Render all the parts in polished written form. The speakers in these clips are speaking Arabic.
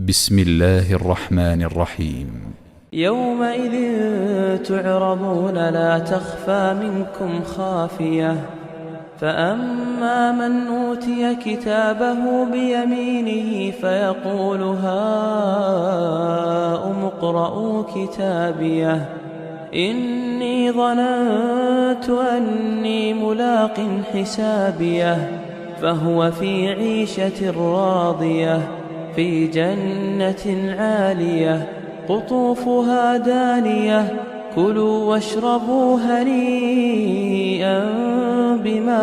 بسم الله الرحمن الرحيم. يومئذ تعرضون لا تخفى منكم خافية، فأما من أوتي كتابه بيمينه فيقول هاؤم اقرءوا كتابيه إني ظننت أني ملاق حسابيه، فهو في عيشة راضية في جنة عالية قطوفها دانية. كلوا واشربوا هنيئا بما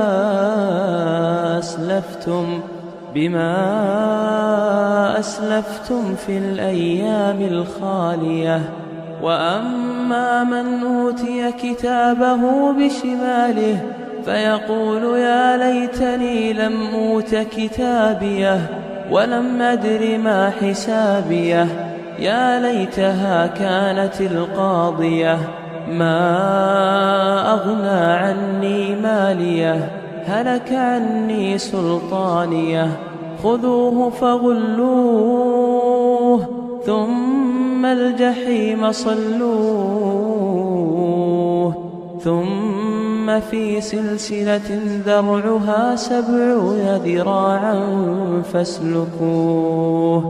أسلفتم في الأيام الخالية. وأما من أوتي كتابه بشماله فيقول يا ليتني لم أوت كتابيه ولم أدر ما حسابيه، يا ليتها كانت القاضية ما أغنى عني ماليه، هلك عني سلطانيه. خذوه فغلوه ثم الجحيم صلوه، ثم في سلسلة ذرعها 70 ذراعا فاسلكوه،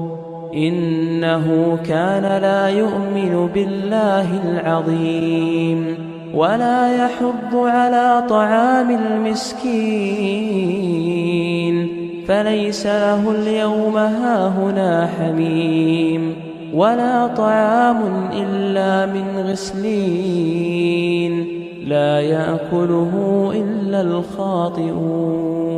إنه كان لا يؤمن بالله العظيم ولا يحض على طعام المسكين، فليس له اليوم هاهنا حميم ولا طعام إلا من غسلين لا يأكله إلا الخاطئون.